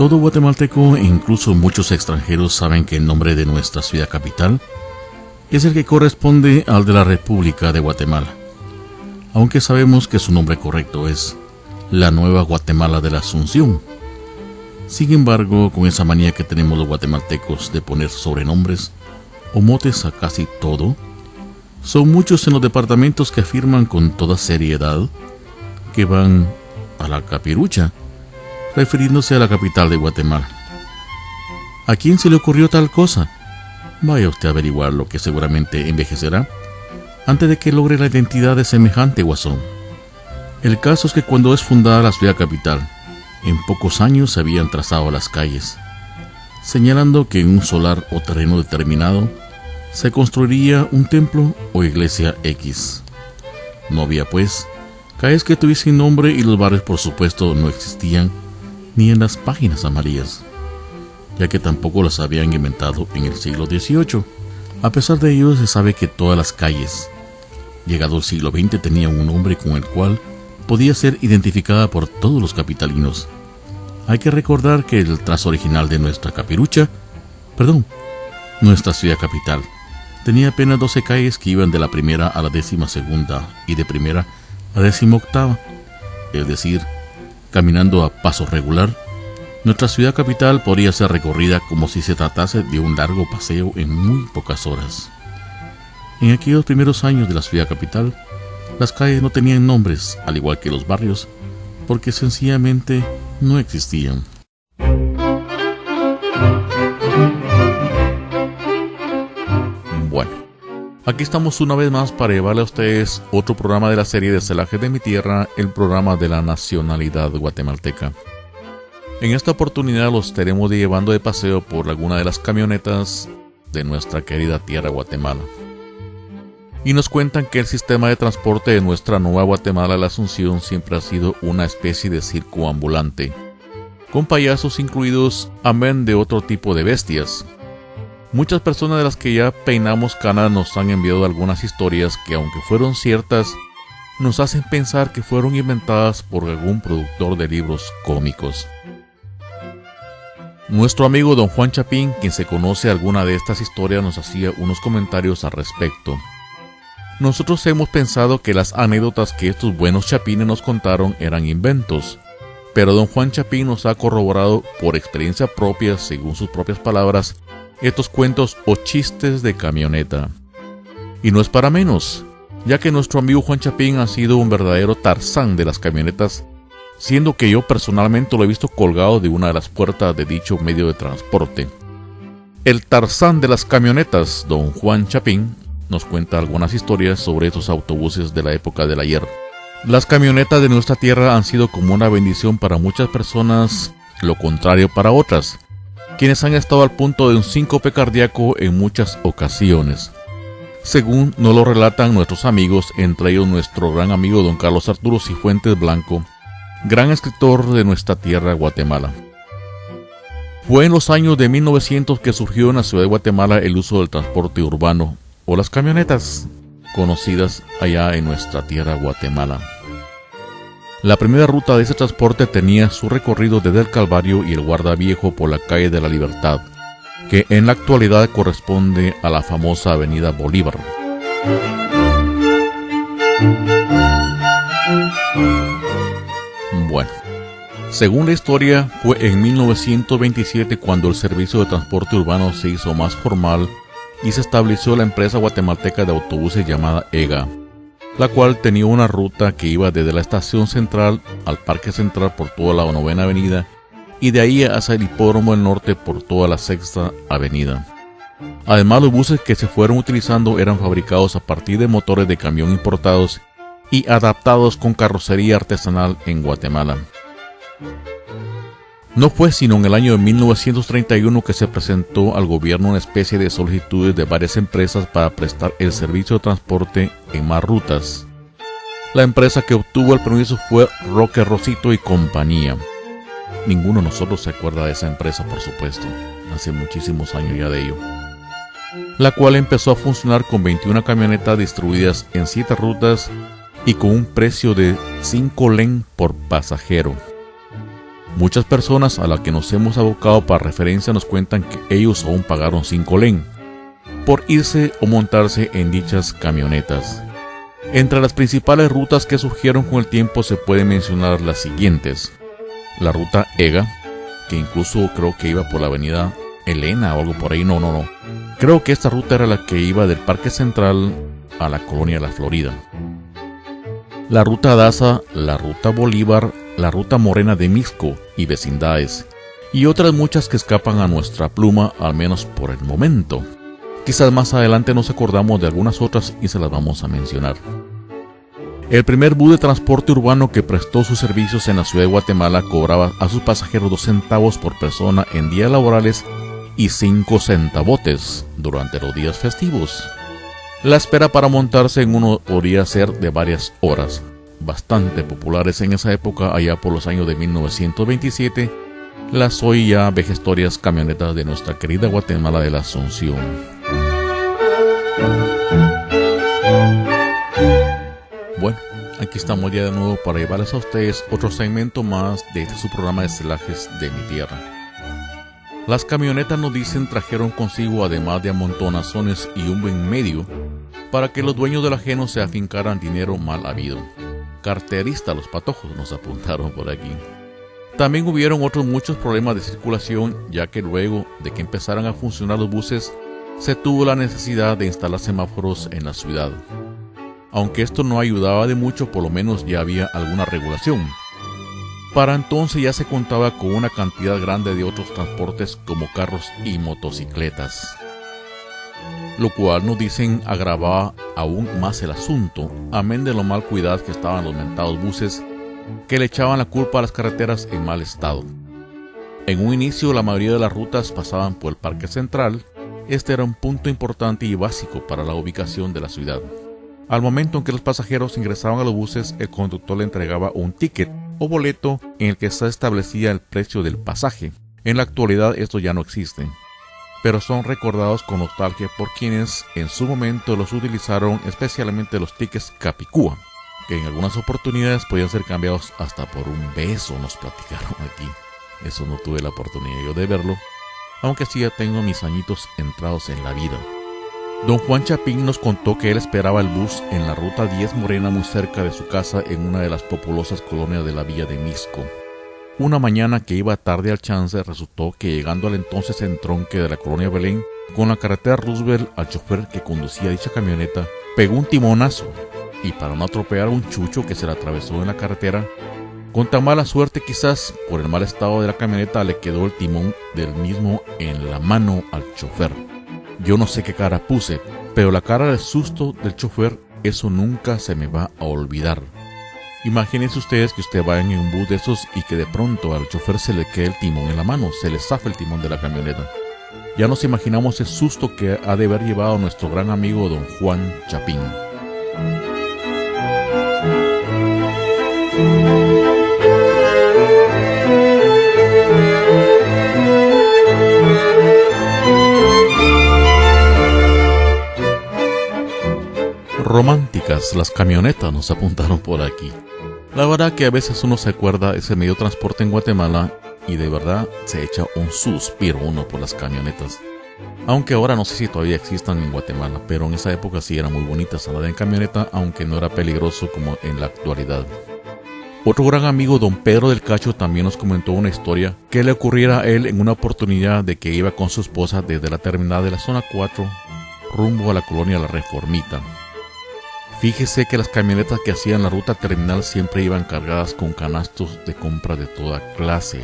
Todo guatemalteco e incluso muchos extranjeros saben que el nombre de nuestra ciudad capital es el que corresponde al de la República de Guatemala, aunque sabemos que su nombre correcto es la Nueva Guatemala de la Asunción. Sin embargo, con esa manía que tenemos los guatemaltecos de poner sobrenombres o motes a casi todo, son muchos en los departamentos que afirman con toda seriedad que van a la Capirucha, refiriéndose a la capital de Guatemala. ¿A quién se le ocurrió tal cosa? Vaya usted a averiguar, lo que seguramente envejecerá antes de que logre la identidad de semejante guasón. El caso es que cuando es fundada la ciudad capital, en pocos años se habían trazado las calles, señalando que en un solar o terreno determinado se construiría un templo o iglesia X. No había pues calles que tuviesen nombre y los barrios por supuesto no existían ni en las páginas amarillas, ya que tampoco las habían inventado en el siglo XVIII. A pesar de ello, se sabe que todas las calles, llegado el siglo XX, tenían un nombre con el cual podía ser identificada por todos los capitalinos. Hay que recordar que el trazo original de nuestra ciudad capital, tenía apenas 12 calles que iban de la primera a la 12ª y de primera a 18ª, es decir, caminando a paso regular. Nuestra ciudad capital podría ser recorrida como si se tratase de un largo paseo en muy pocas horas. En aquellos primeros años de la ciudad capital, las calles no tenían nombres, al igual que los barrios, porque sencillamente no existían. Bueno, aquí estamos una vez más para llevarle a ustedes otro programa de la serie de Celajes de mi Tierra, el programa de la nacionalidad guatemalteca. En esta oportunidad los estaremos llevando de paseo por alguna de las camionetas de nuestra querida tierra Guatemala. Y nos cuentan que el sistema de transporte de nuestra Nueva Guatemala, la Asunción, siempre ha sido una especie de circo ambulante, con payasos incluidos, amén de otro tipo de bestias. Muchas personas de las que ya peinamos canas nos han enviado algunas historias que, aunque fueron ciertas, nos hacen pensar que fueron inventadas por algún productor de libros cómicos. Nuestro amigo don Juan Chapín, quien se conoce alguna de estas historias, nos hacía unos comentarios al respecto. Nosotros hemos pensado que las anécdotas que estos buenos chapines nos contaron eran inventos, pero don Juan Chapín nos ha corroborado por experiencia propia, según sus propias palabras, estos cuentos o chistes de camioneta. Y no es para menos, ya que nuestro amigo Juan Chapín ha sido un verdadero Tarzán de las camionetas, siendo que yo personalmente lo he visto colgado de una de las puertas de dicho medio de transporte. El Tarzán de las camionetas, don Juan Chapín, nos cuenta algunas historias sobre estos autobuses de la época del ayer. Las camionetas de nuestra tierra han sido como una bendición para muchas personas, lo contrario para otras, quienes han estado al punto de un síncope cardíaco en muchas ocasiones, según nos lo relatan nuestros amigos, entre ellos nuestro gran amigo don Carlos Arturo Cifuentes Blanco, gran escritor de nuestra tierra Guatemala. Fue en los años de 1900 que surgió en la ciudad de Guatemala el uso del transporte urbano, o las camionetas, conocidas allá en nuestra tierra Guatemala. La primera ruta de ese transporte tenía su recorrido desde el Calvario y el Guardaviejo por la calle de la Libertad, que en la actualidad corresponde a la famosa avenida Bolívar. Bueno, según la historia, fue en 1927 cuando el servicio de transporte urbano se hizo más formal y se estableció la empresa guatemalteca de autobuses llamada EGA, la cual tenía una ruta que iba desde la estación central al Parque Central por toda la 9ª Avenida y de ahí hacia el Hipódromo del Norte por toda la 6ª Avenida. Además, los buses que se fueron utilizando eran fabricados a partir de motores de camión importados y adaptados con carrocería artesanal en Guatemala. No fue sino en el año de 1931 que se presentó al gobierno una especie de solicitudes de varias empresas para prestar el servicio de transporte en más rutas. La empresa que obtuvo el permiso fue Roque Rosito y compañía. Ninguno de nosotros se acuerda de esa empresa, por supuesto, hace muchísimos años ya de ello. La cual empezó a funcionar con 21 camionetas distribuidas en 7 rutas y con un precio de 5 len por pasajero. Muchas personas a las que nos hemos abocado para referencia nos cuentan que ellos aún pagaron 5 len por irse o montarse en dichas camionetas. Entre las principales rutas que surgieron con el tiempo se pueden mencionar las siguientes: la ruta EGA, que incluso creo que iba por la avenida Elena o algo por ahí, no. Creo que esta ruta era la que iba del Parque Central a la colonia La Florida. La ruta Daza, la ruta Bolívar, la ruta Morena de Mixco y vecindades, y otras muchas que escapan a nuestra pluma, al menos por el momento. Quizás más adelante nos acordamos de algunas otras y se las vamos a mencionar. El primer bus de transporte urbano que prestó sus servicios en la ciudad de Guatemala cobraba a sus pasajeros 2 centavos por persona en días laborales y 5 centavotes durante los días festivos. La espera para montarse en uno podría ser de varias horas, bastante populares en esa época, allá por los años de 1927, las hoy ya vejestorias camionetas de nuestra querida Guatemala de la Asunción. Bueno, aquí estamos ya de nuevo para llevarles a ustedes otro segmento más de este su programa de Celajes de mi Tierra. Las camionetas, nos dicen, trajeron consigo, además de amontonazones y un buen medio, para que los dueños del ajeno se afincaran dinero mal habido. Carterista los patojos, nos apuntaron por aquí. También hubieron otros muchos problemas de circulación, ya que luego de que empezaran a funcionar los buses, se tuvo la necesidad de instalar semáforos en la ciudad. Aunque esto no ayudaba de mucho, por lo menos ya había alguna regulación. Para entonces ya se contaba con una cantidad grande de otros transportes como carros y motocicletas, lo cual, nos dicen, agravaba aún más el asunto, amén de lo mal cuidados que estaban los mentados buses, que le echaban la culpa a las carreteras en mal estado. En un inicio, la mayoría de las rutas pasaban por el Parque Central. Este era un punto importante y básico para la ubicación de la ciudad. Al momento en que los pasajeros ingresaban a los buses, el conductor le entregaba un ticket o boleto en el que se establecía el precio del pasaje. En la actualidad esto ya no existe, pero son recordados con nostalgia por quienes en su momento los utilizaron, especialmente los tickets Capicúa, que en algunas oportunidades podían ser cambiados hasta por un beso, nos platicaron aquí. Eso no tuve la oportunidad yo de verlo, aunque sí ya tengo mis añitos entrados en la vida. Don Juan Chapín nos contó que él esperaba el bus en la ruta 10 Morena, muy cerca de su casa en una de las populosas colonias de la villa de Mixco. Una mañana que iba tarde al chance, resultó que llegando al entonces entronque de la colonia Belén, con la carretera Roosevelt, al chofer que conducía dicha camioneta pegó un timonazo, y para no atropellar a un chucho que se le atravesó en la carretera, con tan mala suerte quizás por el mal estado de la camioneta, le quedó el timón del mismo en la mano al chofer. Yo no sé qué cara puse, pero la cara de susto del chofer, eso nunca se me va a olvidar. Imagínense ustedes que usted va en un bus de esos y que de pronto al chofer se le quede el timón en la mano, se le zafa el timón de la camioneta. Ya nos imaginamos el susto que ha de haber llevado nuestro gran amigo don Juan Chapín. Románticas las camionetas, nos apuntaron por aquí. La verdad que a veces uno se acuerda ese medio de transporte en Guatemala y de verdad se echa un suspiro uno por las camionetas. Aunque ahora no sé si todavía existan en Guatemala, pero en esa época sí eran muy bonitas andar en camioneta, aunque no era peligroso como en la actualidad. Otro gran amigo, don Pedro del Cacho, también nos comentó una historia que le ocurriera a él en una oportunidad de que iba con su esposa desde la terminal de la zona 4 rumbo a la colonia La Reformita. Fíjese que las camionetas que hacían la ruta terminal siempre iban cargadas con canastos de compra de toda clase,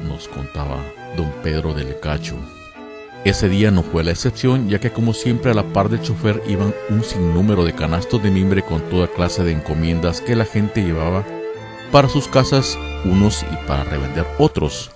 nos contaba don Pedro del Cacho. Ese día no fue la excepción, ya que como siempre a la par del chofer iban un sinnúmero de canastos de mimbre con toda clase de encomiendas que la gente llevaba para sus casas, unos y para revender otros.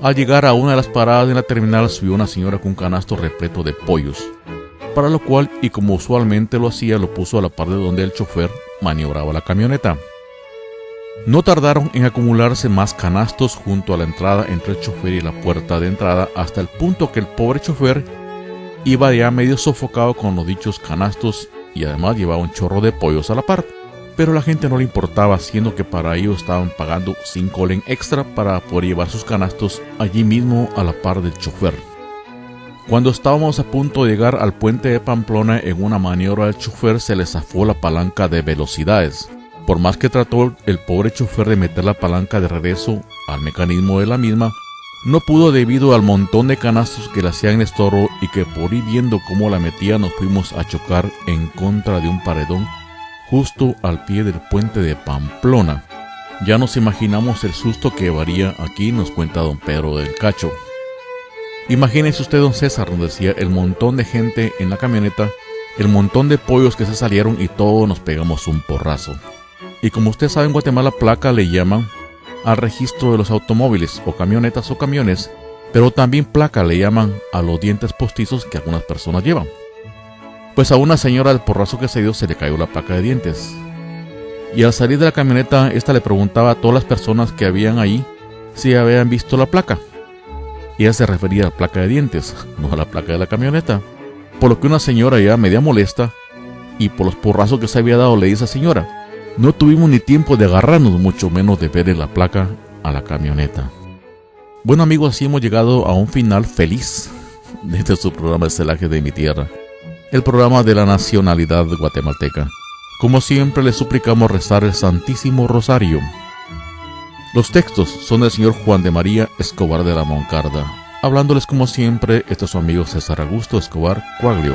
Al llegar a una de las paradas de la terminal subió una señora con un canasto repleto de pollos, para lo cual, y como usualmente lo hacía, lo puso a la par de donde el chofer maniobraba la camioneta. No tardaron en acumularse más canastos junto a la entrada entre el chofer y la puerta de entrada, hasta el punto que el pobre chofer iba ya medio sofocado con los dichos canastos y además llevaba un chorro de pollos a la par. pero a la gente no le importaba, siendo que para ello estaban pagando 5 len extra para poder llevar sus canastos allí mismo a la par del chofer. Cuando estábamos a punto de llegar al puente de Pamplona, en una maniobra del chofer se le zafó la palanca de velocidades. Por más que trató el pobre chofer de meter la palanca de regreso al mecanismo de la misma, no pudo debido al montón de canastos que le hacían estorbo, y que por ir viendo cómo la metía nos fuimos a chocar en contra de un paredón justo al pie del puente de Pamplona. Ya nos imaginamos el susto que llevaría aquí, nos cuenta don Pedro del Cacho. Imagínese usted, don César, nos decía, el montón de gente en la camioneta, el montón de pollos que se salieron y todos nos pegamos un porrazo. Y como usted sabe, en Guatemala placa le llaman al registro de los automóviles o camionetas o camiones, pero también placa le llaman a los dientes postizos que algunas personas llevan. Pues a una señora del porrazo que se dio se le cayó la placa de dientes. Y al salir de la camioneta, esta le preguntaba a todas las personas que habían ahí si habían visto la placa. Y ella se refería a la placa de dientes, no a la placa de la camioneta. Por lo que una señora ya media molesta, y por los porrazos que se había dado, le dice a la señora: no tuvimos ni tiempo de agarrarnos, mucho menos de verle la placa a la camioneta. Bueno amigos, así hemos llegado a un final feliz de este su programa de Celajes de mi tierra, el programa de la nacionalidad guatemalteca. Como siempre, les suplicamos rezar el Santísimo Rosario. Los textos son del señor Juan de María Escobar de la Moncarda. Hablándoles como siempre, este es su amigo César Augusto Escobar Coaglio.